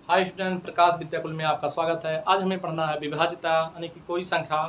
Hi student, प्रकाश विद्याकुल में आपका स्वागत है। आज हमें पढ़ना है विभाज्यता, यानी कि कोई संख्या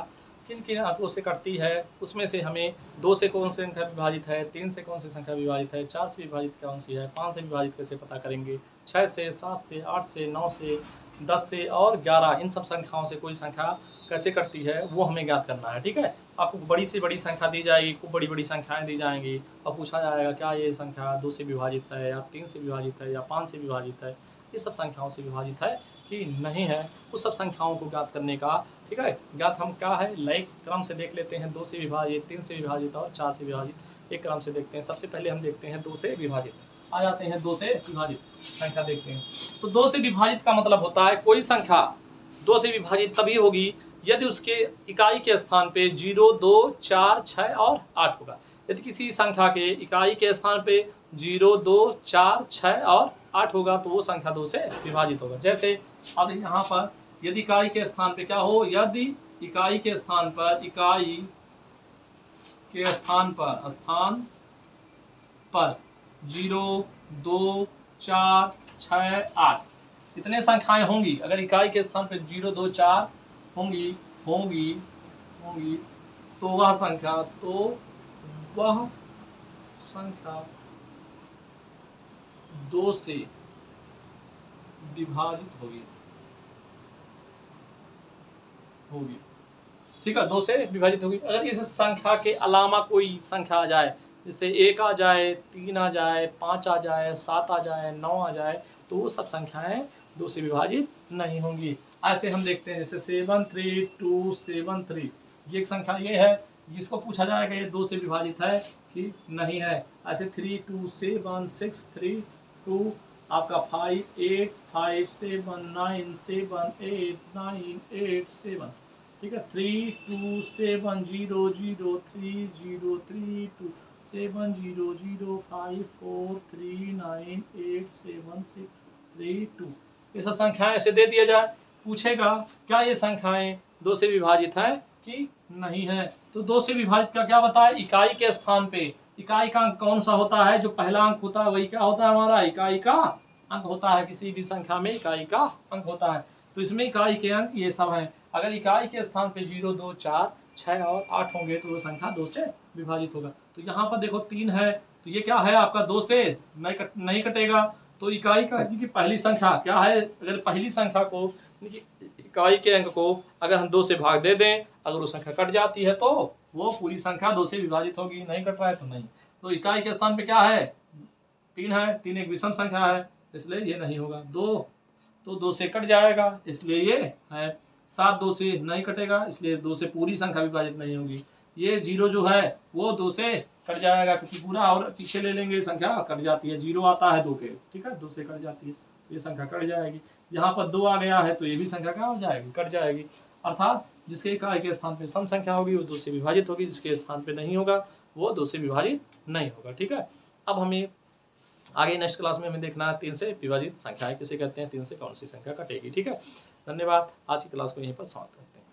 किन किन अंकों से कटती है। उसमें से हमें 2 से कौन सी संख्या विभाजित है, 3 से कौन सी संख्या विभाजित है, 4 से विभाजित कौन सी है, 5 से विभाजित कैसे पता करेंगे, 6 से, 7 से, 8 से, 9 से, 10 से और 11 इन सब संख्याओं से कोई संख्या कैसे कटती है वो हमें ज्ञात करना है। ठीक है, आपको बड़ी से बड़ी संख्या दी जाएगी, खूब बड़ी बड़ी संख्याएं दी जाएंगी और पूछा जाएगा क्या ये संख्या 2 से विभाजित है या 3 से विभाजित है या 5 से विभाजित है, ये सब संख्याओं से विभाजित है कि नहीं है। उस सब संख्याओं को ज्ञात करने का, ठीक है, ज्ञात हम क्या है लाइक क्रम से देख लेते हैं। 2 से विभाजित, 3 से विभाजित और 4 से विभाजित एक क्रम से देखते हैं। सबसे पहले हम देखते हैं 2 से विभाजित। आ जाते हैं 2 से विभाजित संख्या देखते हैं। तो 2 से विभाजित का मतलब होता है कोई संख्या 2 से विभाजित तभी होगी यदि उसके इकाई के स्थान पे 0, 2, 4, 6 और 8 होगा। यदि किसी संख्या के इकाई के स्थान पे 0, 2, 4, 6 और 8 होगा तो वो संख्या 2 से विभाजित होगा। जैसे अब यहाँ पर यदि इकाई के स्थान पे क्या हो, यदि इकाई के स्थान पर 0, 2, 4, 6, 8 इतने संख्याएं होंगी। अगर इकाई के स्थान पे 0, 2, 4 होंगी तो वह संख्या 2 से विभाजित होगी। ठीक है, 2 से विभाजित होगी। अगर इस संख्या के अलावा कोई संख्या आ जाए, जैसे 1 आ जाए, 3 आ जाए, 5 आ जाए, 7 आ जाए, 9 आ जाए, तो वो सब संख्याएं 2 से विभाजित नहीं होंगी। ऐसे हम देखते हैं जैसे 73273, ये एक संख्या ये है, जिसको पूछा जाएगा ये 2 से विभाजित है कि नहीं है। ऐसे 327632 आपका 585797878987, ठीक है। 327003030543987632 ये सब संख्याएं ऐसे दे दिया जाए। पूछेगा क्या ये संख्याएं 2 से विभाजित है कि नहीं है। तो 2 से विभाजित का क्या बताए, इकाई के स्थान पे इकाई का अंक कौन सा होता है, जो पहला अंक होता है वही क्या होता है, हमारा इकाई का अंक होता है। किसी भी संख्या में इकाई का अंक होता है, तो इसमें इकाई के अंक ये सब हैं। अगर इकाई के स्थान पे 0, 2, 4, 6 और 8 होंगे तो वो संख्या 2 से विभाजित होगा। तो यहाँ पर देखो 3 है, तो ये क्या है आपका 2 से नहीं कटेगा। तो इकाई का की पहली संख्या क्या है, अगर पहली संख्या को इकाई के अंक को अगर हम 2 से भाग दे दें, अगर वो संख्या कट जाती है तो वो पूरी संख्या 2 से विभाजित होगी। नहीं कट रहा है तो नहीं। तो इकाई के स्थान पे क्या है, 3 है, 3 एक विषम संख्या है, इसलिए ये नहीं होगा। 2 तो 2 से कट जाएगा, इसलिए ये है। 7 2 से नहीं कटेगा, इसलिए 2 से पूरी संख्या विभाजित नहीं होगी। ये 0 जो है वो 2 से कट जाएगा, क्योंकि पूरा और पीछे ले लेंगे संख्या कट जाती है। 0 आता है 2 के, ठीक है, 2 से कट जाती है, तो ये संख्या कट जाएगी। यहाँ पर 2 आ गया है तो ये भी संख्या क्या हो जाएगी, कट जाएगी। अर्थात जिसके इकाई के स्थान पे सम संख्या होगी वो 2 से विभाजित होगी, जिसके स्थान पे नहीं होगा वो 2 से विभाजित नहीं होगा। ठीक है, अब हमें आगे नेक्स्ट क्लास में हमें देखना है 3 से विभाजित संख्याएं किसे कहते हैं, 3 से कौन सी संख्या कटेगी। ठीक है, धन्यवाद। आज की क्लास को यहीं पर समाप्त करते हैं।